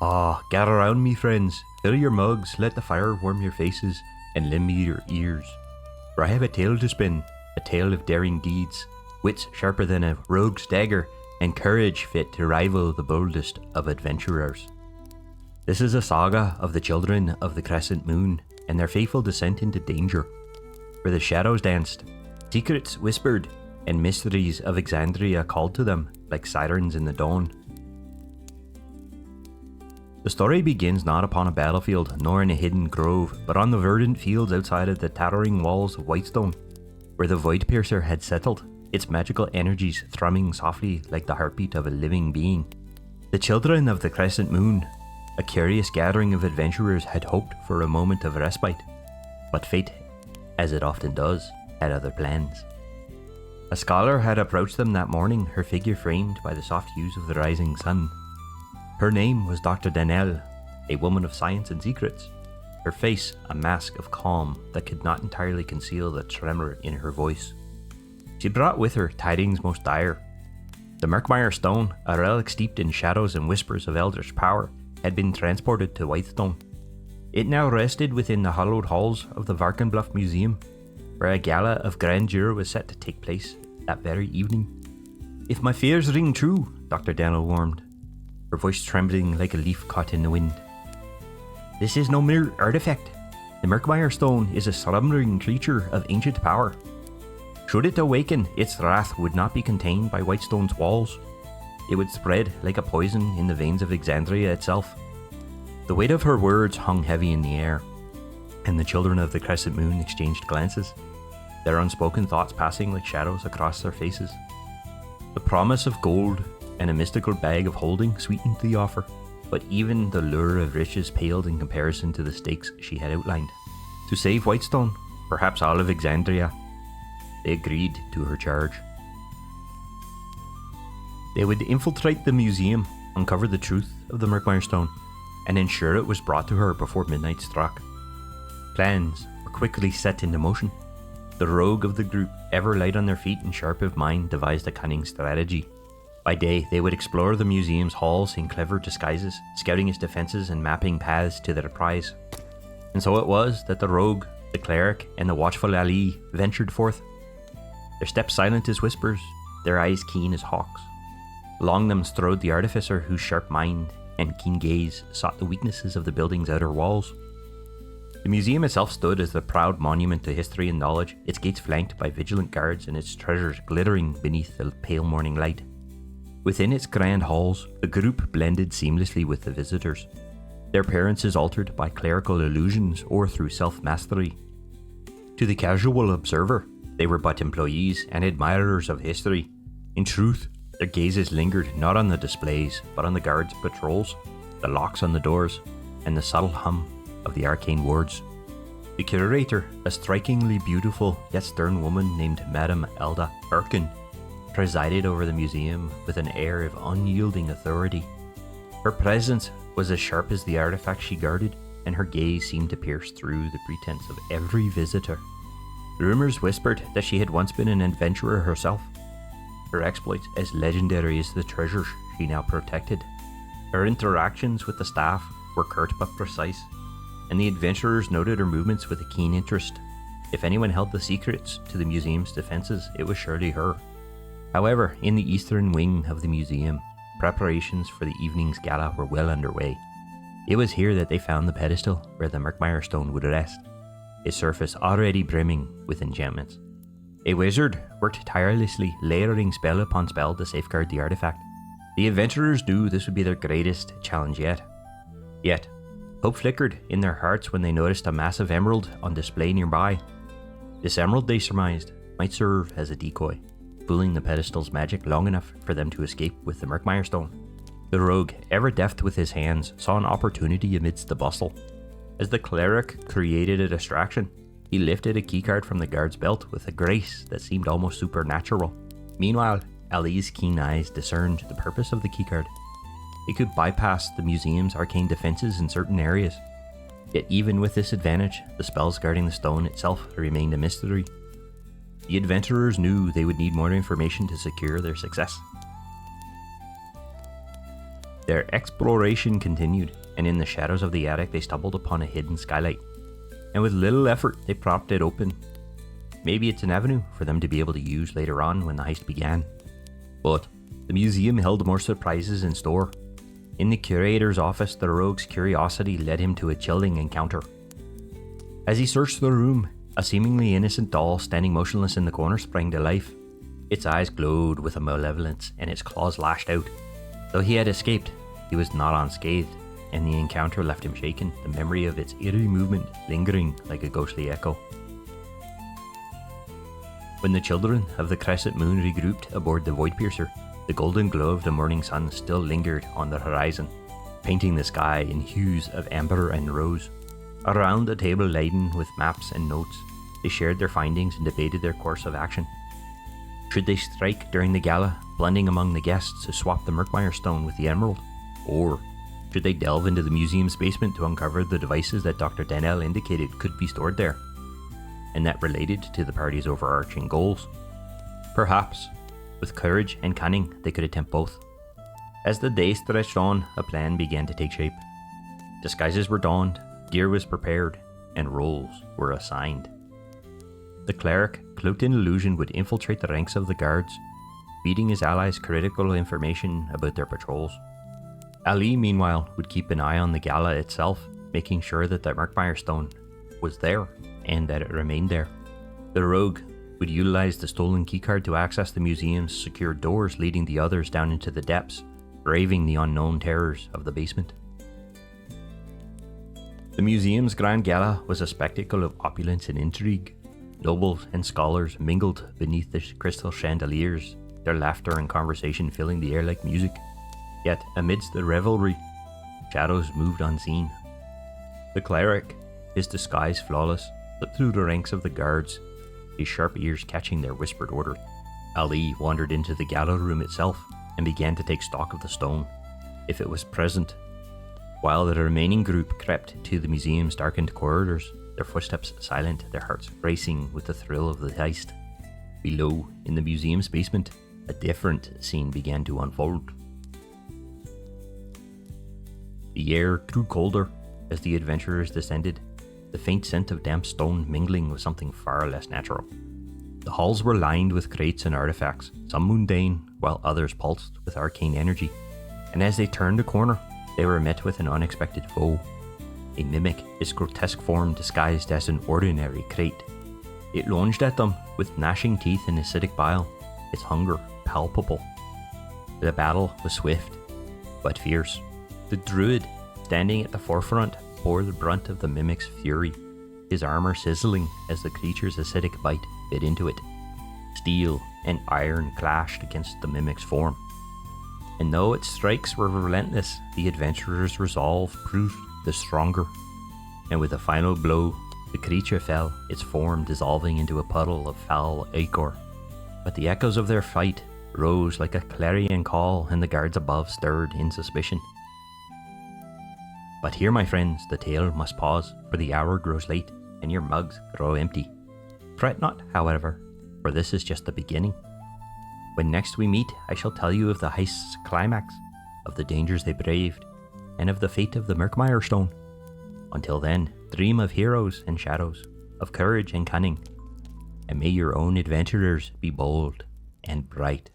Ah, gather round me, friends, fill your mugs, let the fire warm your faces, and lend me your ears. For I have a tale to spin, a tale of daring deeds, wits sharper than a rogue's dagger, and courage fit to rival the boldest of adventurers. This is a saga of the children of the Crescent Moon, and their fateful descent into danger, where the shadows danced, secrets whispered, and mysteries of Exandria called to them like sirens in the dawn. The story begins not upon a battlefield, nor in a hidden grove, but on the verdant fields outside of the towering walls of Whitestone, where the Voidpiercer had settled, its magical energies thrumming softly like the heartbeat of a living being. The children of the Crescent Moon, a curious gathering of adventurers, had hoped for a moment of respite, but fate, as it often does, had other plans. A scholar had approached them that morning, her figure framed by the soft hues of the rising sun. Her name was Dr. Danelle, a woman of science and secrets, her face a mask of calm that could not entirely conceal the tremor in her voice. She brought with her tidings most dire. The Murkmire stone, a relic steeped in shadows and whispers of eldritch power, had been transported to Whitestone. It now rested within the hallowed halls of the Varkenbluff Museum, where a gala of grandeur was set to take place that very evening. "If my fears ring true," Dr. Danelle warned, her voice trembling like a leaf caught in the wind, "this is no mere artifact. The Murkmire stone is a slumbering creature of ancient power. Should it awaken, its wrath would not be contained by Whitestone's walls. It would spread like a poison in the veins of Exandria itself." The weight of her words hung heavy in the air, and the children of the Crescent Moon exchanged glances, their unspoken thoughts passing like shadows across their faces. The promise of gold and a mystical bag of holding sweetened the offer, but even the lure of riches paled in comparison to the stakes she had outlined. To save Whitestone, perhaps all of Exandria, they agreed to her charge. They would infiltrate the museum, uncover the truth of the Murkmire stone, and ensure it was brought to her before midnight struck. Plans were quickly set into motion. The rogue of the group, ever light on their feet and sharp of mind, devised a cunning strategy. By day, they would explore the museum's halls in clever disguises, scouting its defenses and mapping paths to their prize. And so it was that the rogue, the cleric, and the watchful Ali ventured forth, their steps silent as whispers, their eyes keen as hawks. Along them strode the artificer, whose sharp mind and keen gaze sought the weaknesses of the building's outer walls. The museum itself stood as the proud monument to history and knowledge, its gates flanked by vigilant guards and its treasures glittering beneath the pale morning light. Within its grand halls, the group blended seamlessly with the visitors, their appearances altered by clerical illusions or through self-mastery. To the casual observer, they were but employees and admirers of history. In truth, their gazes lingered not on the displays, but on the guards' patrols, the locks on the doors, and the subtle hum of the arcane wards. The curator, a strikingly beautiful yet stern woman named Madame Elda Erkin, presided over the museum with an air of unyielding authority. Her presence was as sharp as the artifact she guarded, and her gaze seemed to pierce through the pretense of every visitor. Rumors whispered that she had once been an adventurer herself, her exploits as legendary as the treasures she now protected. Her interactions with the staff were curt but precise, and the adventurers noted her movements with a keen interest. If anyone held the secrets to the museum's defenses, it was surely her. However, in the eastern wing of the museum, preparations for the evening's gala were well underway. It was here that they found the pedestal where the Murkmire stone would rest, its surface already brimming with enchantments. A wizard worked tirelessly, layering spell upon spell to safeguard the artifact. The adventurers knew this would be their greatest challenge yet. Yet, hope flickered in their hearts when they noticed a massive emerald on display nearby. This emerald, they surmised, might serve as a decoy, fooling the pedestal's magic long enough for them to escape with the Murkmire stone. The rogue, ever deft with his hands, saw an opportunity amidst the bustle. As the cleric created a distraction, he lifted a keycard from the guard's belt with a grace that seemed almost supernatural. Meanwhile, Ali's keen eyes discerned the purpose of the keycard. It could bypass the museum's arcane defenses in certain areas. Yet even with this advantage, the spells guarding the stone itself remained a mystery. The adventurers knew they would need more information to secure their success. Their exploration continued, and in the shadows of the attic they stumbled upon a hidden skylight. And with little effort, they propped it open. Maybe it's an avenue for them to be able to use later on when the heist began. But the museum held more surprises in store. In the curator's office, the rogue's curiosity led him to a chilling encounter. As he searched the room, a seemingly innocent doll standing motionless in the corner sprang to life. Its eyes glowed with a malevolence and its claws lashed out. Though he had escaped, he was not unscathed, and the encounter left him shaken, the memory of its eerie movement lingering like a ghostly echo. When the children of the Crescent Moon regrouped aboard the Voidpiercer, the golden glow of the morning sun still lingered on the horizon, painting the sky in hues of amber and rose. Around a table laden with maps and notes, they shared their findings and debated their course of action. Should they strike during the gala, blending among the guests to swap the Murkmire stone with the emerald? Or should they delve into the museum's basement to uncover the devices that Dr. Denell indicated could be stored there, and that related to the party's overarching goals? Perhaps, with courage and cunning, they could attempt both. As the day stretched on, a plan began to take shape. Disguises were donned, gear was prepared, and roles were assigned. The cleric, cloaked in illusion, would infiltrate the ranks of the guards, feeding his allies critical information about their patrols. Ali, meanwhile, would keep an eye on the gala itself, making sure that the Murkmire stone was there and that it remained there. The rogue would utilize the stolen keycard to access the museum's secure doors, leading the others down into the depths, braving the unknown terrors of the basement. The museum's grand gala was a spectacle of opulence and intrigue. Nobles and scholars mingled beneath the crystal chandeliers, their laughter and conversation filling the air like music. Yet, amidst the revelry, shadows moved unseen. The cleric, his disguise flawless, slipped through the ranks of the guards, his sharp ears catching their whispered orders. Ali wandered into the gala room itself and began to take stock of the stone, if it was present, while the remaining group crept to the museum's darkened corridors, their footsteps silent, their hearts racing with the thrill of the heist. Below, in the museum's basement, a different scene began to unfold. The air grew colder as the adventurers descended, the faint scent of damp stone mingling with something far less natural. The halls were lined with crates and artifacts, some mundane, while others pulsed with arcane energy. And as they turned a corner, they were met with an unexpected foe. A mimic, its grotesque form disguised as an ordinary crate. It lunged at them with gnashing teeth and acidic bile, its hunger palpable. The battle was swift, but fierce. The druid, standing at the forefront, bore the brunt of the mimic's fury, his armor sizzling as the creature's acidic bite bit into it. Steel and iron clashed against the mimic's form. And though its strikes were relentless, the adventurer's resolve proved the stronger. And with a final blow, the creature fell, its form dissolving into a puddle of foul ichor. But the echoes of their fight rose like a clarion call, and the guards above stirred in suspicion. But here, my friends, the tale must pause, for the hour grows late, and your mugs grow empty. Fret not, however, for this is just the beginning. When next we meet, I shall tell you of the heist's climax, of the dangers they braved, and of the fate of the Murkmire stone. Until then, dream of heroes and shadows, of courage and cunning, and may your own adventurers be bold and bright.